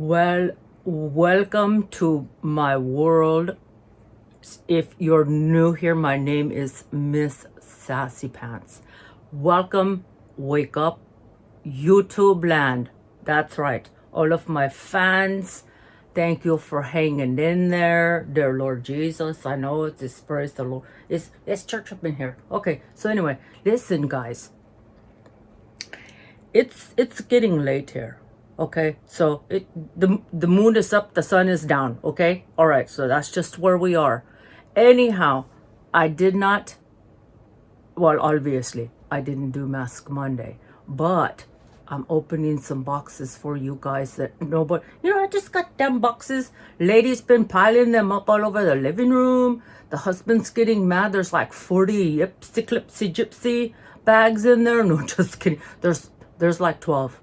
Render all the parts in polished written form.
Well, welcome to my world. If you're new here, my name is Miss Sassy Pants. Welcome, wake up, YouTube land. That's right. All of my fans, thank you for hanging in there. Dear Lord Jesus, I know it's praise the Lord. It's church up in here. Okay, so anyway, listen, guys. It's getting late here. Okay, so the moon is up, the sun is down. Okay, all right, so that's just where we are. Anyhow, I did not, well, obviously I didn't do Mask Monday, but I'm opening some boxes for you guys that nobody, I just got them boxes. Ladies been piling them up all over the living room. The husband's getting mad. There's like 40 yipsy clipsy gypsy bags in there. No, just kidding. There's like 12,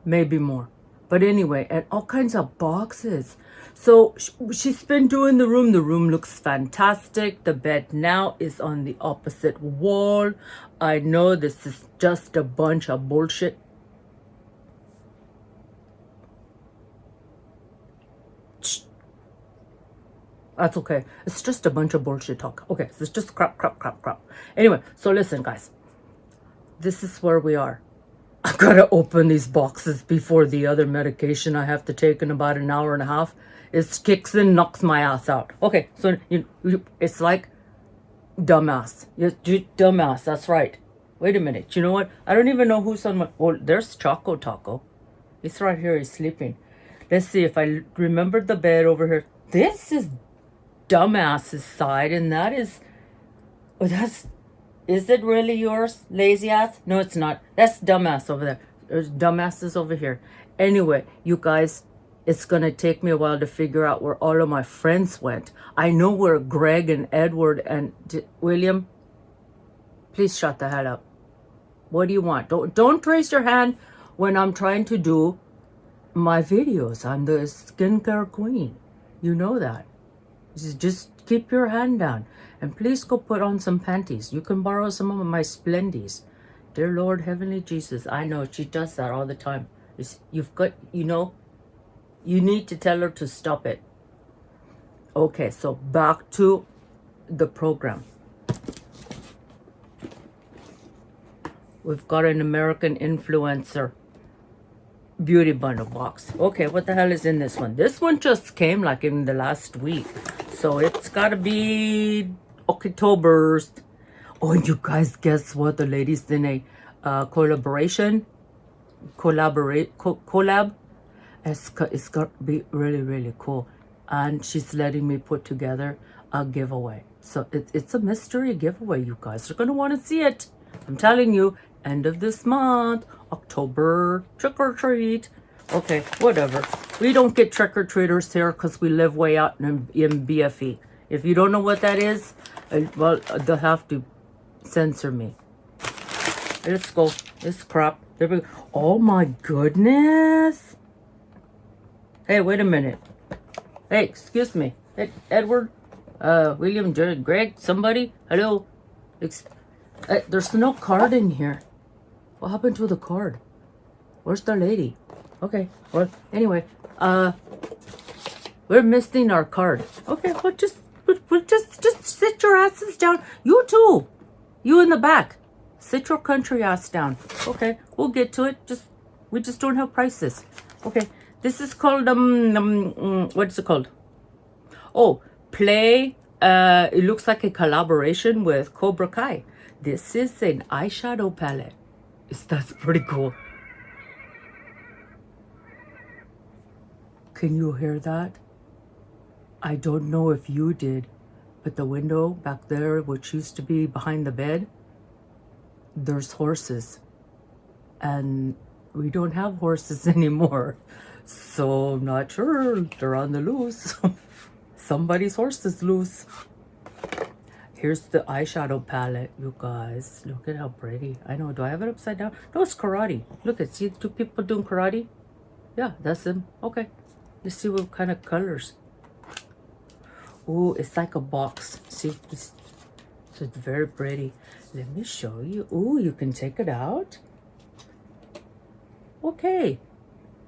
maybe more. But anyway, and all kinds of boxes. So she's been doing the room. The room looks fantastic. The bed now is on the opposite wall. I know this is just a bunch of bullshit. That's okay. It's just a bunch of bullshit talk. Okay, so it's just crap. Anyway, so listen, guys. This is where we are. I gotta open these boxes before the other medication I have to take in about an hour and a half. It kicks in, knocks my ass out. Okay, so it's like dumbass. Dumbass, that's right. Wait a minute. You know what? I don't even know who's on my... Oh, there's Choco Taco. He's right here. He's sleeping. Let's see if I remember the bed over here. This is dumbass's side, and that is... Oh, that's... Is it really yours, lazy ass? No, it's not. That's dumbass over there. There's dumbasses over here. Anyway, you guys, it's going to take me a while to figure out where all of my friends went. I know where Greg and Edward and William. Please shut the hell up. What do you want? Don't raise your hand when I'm trying to do my videos. I'm the skincare queen. You know that. Just keep your hand down. And please go put on some panties. You can borrow some of my Splendies. Dear Lord, Heavenly Jesus. I know she does that all the time. You've got, you need to tell her to stop it. Okay, so back to the program. We've got an American influencer beauty bundle box. Okay, what the hell is in this one? This one just came like in the last week. So it's gotta be October's. Oh, and you guys, guess what? The ladies in a collab. It's gonna be really cool. And she's letting me put together a giveaway. So it's a mystery giveaway. You guys are gonna want to see it. I'm telling you, end of this month, October, trick or treat. Okay, whatever. We don't get trick-or-treaters here because we live way out in BFE. If you don't know what that is, well, they'll have to censor me. Let's go. It's crap. There we go. Oh my goodness. Hey, wait a minute. Hey, excuse me. Hey, Edward, William, Greg, somebody? Hello? There's no card in here. What happened to the card? Where's the lady? Okay, well, anyway, we're missing our card. Okay, well, just sit your asses down. You too. You in the back. Sit your country ass down. Okay, we'll get to it. We just don't have prices. Okay, this is called, what's it called? Oh, Play. It looks like a collaboration with COBRA KAI. This is an eyeshadow palette. That's pretty cool. Can you hear that? I don't know if you did, but the window back there, which used to be behind the bed, there's horses. And we don't have horses anymore. So I'm not sure. They're on the loose. Somebody's horse is loose. Here's the eyeshadow palette, you guys. Look at how pretty. I know. Do I have it upside down? No, it's karate. Look at, see two people doing karate? Yeah, that's them. Okay. Let's see what kind of colors. Oh, it's like a box. See, so it's very pretty. Let me show you. Oh, you can take it out. Okay.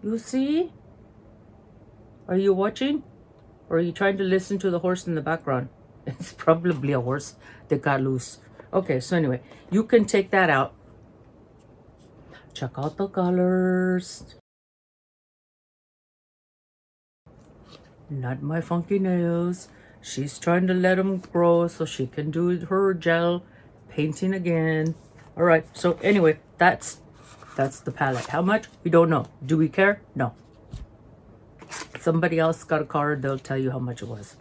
You see? Are you watching? Or are you trying to listen to the horse in the background? It's probably a horse that got loose. Okay, so anyway, you can take that out. Check out the colors. Not my funky nails. She's trying to let them grow so she can do her gel painting again. All right, so anyway, that's the palette. How much? We don't know. Do we care? No. Somebody else got a card, they'll tell you how much it was.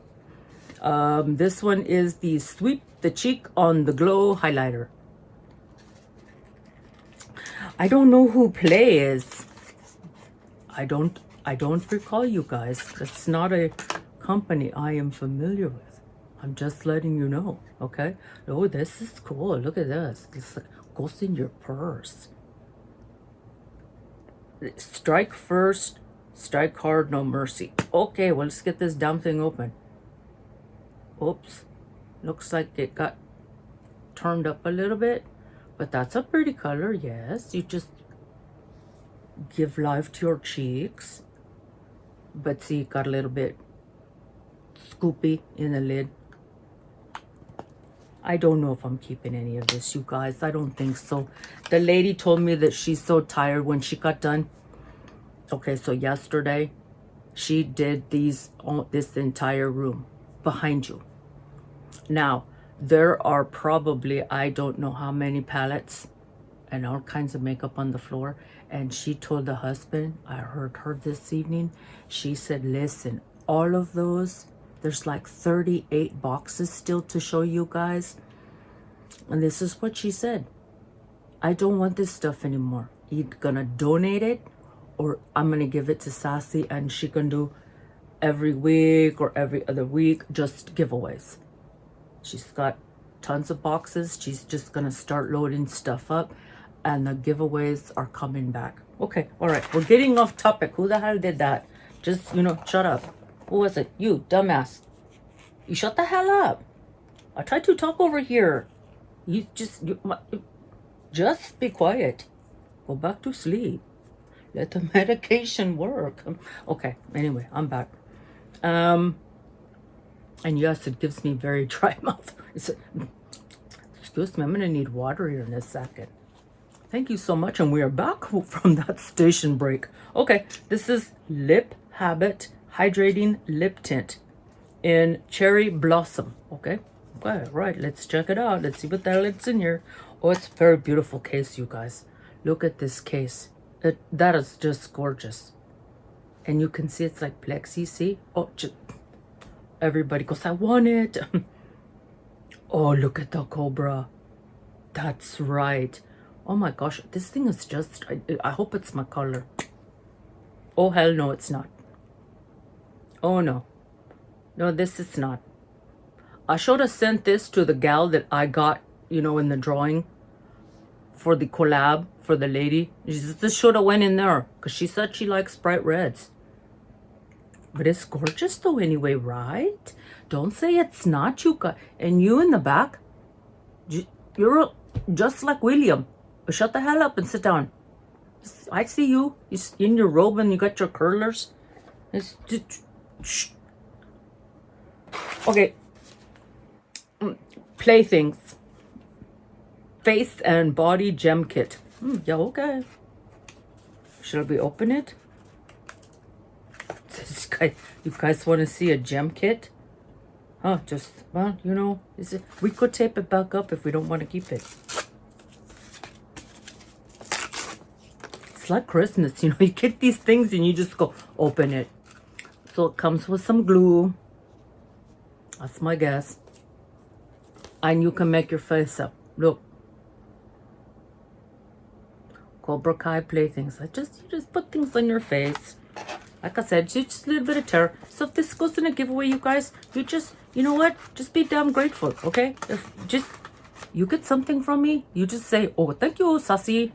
This one is the Sweep the Cheek on the Glow highlighter. I don't know who Pley is. I don't recall, you guys. It's not a company I am familiar with. I'm just letting you know, okay? Oh, this is cool. Look at this. This goes in your purse. Strike first, strike hard, no mercy. Okay, well, let's get this damn thing open. Oops. Looks like it got turned up a little bit, but that's a pretty color. Yes, you just give life to your cheeks. But see, it got a little bit scoopy in the lid. I don't know if I'm keeping any of this, you guys. I don't think so. The lady told me that she's so tired when she got done. Okay, so yesterday she did this entire room behind you. Now, there are probably, I don't know how many palettes and all kinds of makeup on the floor. And she told the husband, I heard her this evening, she said, listen, all of those, there's like 38 boxes still to show you guys. And this is what she said. I don't want this stuff anymore. You're gonna donate it, or I'm gonna give it to Sassy and she can do every week or every other week, just giveaways. She's got tons of boxes. She's just gonna start loading stuff up, and the giveaways are coming back. Okay, all right, we're getting off topic. Who the hell did that? Just, you know, shut up. Who was it? You, dumbass. You shut the hell up. I tried to talk over here. You just be quiet. Go back to sleep. Let the medication work. Okay, anyway, I'm back. And yes, it gives me very dry mouth. Excuse me, I'm gonna need water here in a second. Thank you so much, and we are back from that station break. Okay, this is Lip Habit Hydrating Lip Tint in Cherry Blossom. Okay, right, let's check it out. Let's see what the hell it's in here. Oh, it's a very beautiful case, you guys. Look at this case. That is just gorgeous. And you can see it's like plexi, see? Oh, everybody goes, I want it. Oh, look at the Cobra. That's right. Oh my gosh, this thing is just, I hope it's my color. Oh, hell no, it's not. Oh no. No, this is not. I should have sent this to the gal that I got, you know, in the drawing for the collab for the lady. This should have went in there because she said she likes bright reds. But it's gorgeous though anyway, right? Don't say it's not, you guys. And you in the back, you're just like William. But shut the hell up and sit down. I see you. You're in your robe and you got your curlers. It's just, shh. Okay. Playthings. Face and body gem kit. Yeah, okay. Shall we open it? This guy, you guys want to see a gem kit? Huh, just, well, you know, we could tape it back up if we don't want to keep it. It's like Christmas, you know, you get these things and you just go open it. So it comes with some glue. That's my guess. And you can make your face up. Look. Cobra Kai playthings. You just put things on your face. Like I said, just a little bit of terror. So if this goes in a giveaway, you guys, you know what? Just be damn grateful, okay? If you get something from me, you just say, oh, thank you, Sassy.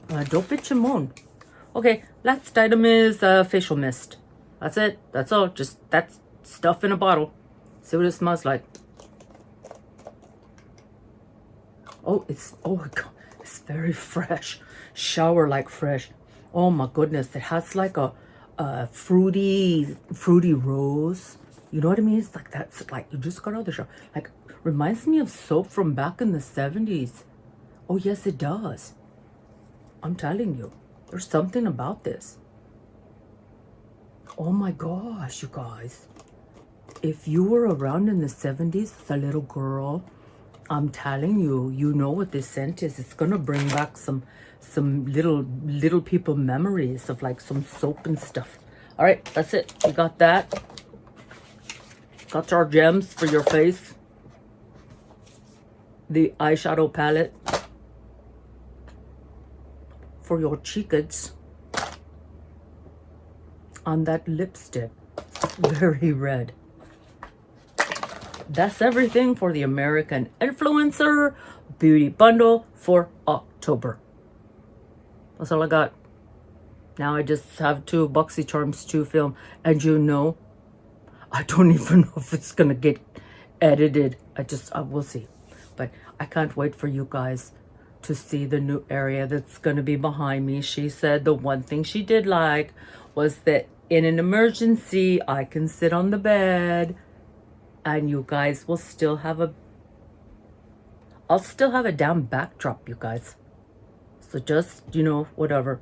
Don't bitch and moan. Okay, last item is facial mist. That's it. That's all. Just that's stuff in a bottle. See what it smells like. Oh, it's very fresh. Shower like fresh. Oh my goodness, it has like a fruity rose. You know what I mean? It's like that's like you just got out of the shower. Like reminds me of soap from back in the 70s. Oh yes, it does. I'm telling you, there's something about this. Oh my gosh, you guys. If you were around in the 70s as a little girl, I'm telling you, you know what this scent is. It's gonna bring back some little people memories of like some soap and stuff. All right, that's it. We got that. Got our gems for your face. The eyeshadow palette for your cheekage. On that lipstick, very red. That's everything for the American Influencer Beauty Bundle for October. That's all I got. Now I just have 2 BOXYCHARMs to film. And you know, I don't even know if it's going to get edited. I will see. But I can't wait for you guys to see the new area that's going to be behind me. She said the one thing she did like was that in an emergency, I can sit on the bed and you guys will still have I'll still have a damn backdrop, you guys. So just, you know, whatever.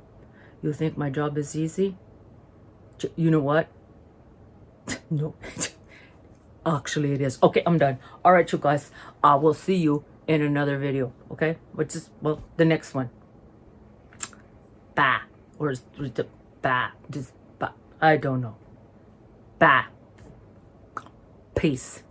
You think my job is easy? You know what? No. Actually, it is. Okay, I'm done. All right, you guys. I will see you in another video, okay? Which is, well, the next one. Bah. Or is the bah? Just bah. I don't know. Bah. Peace.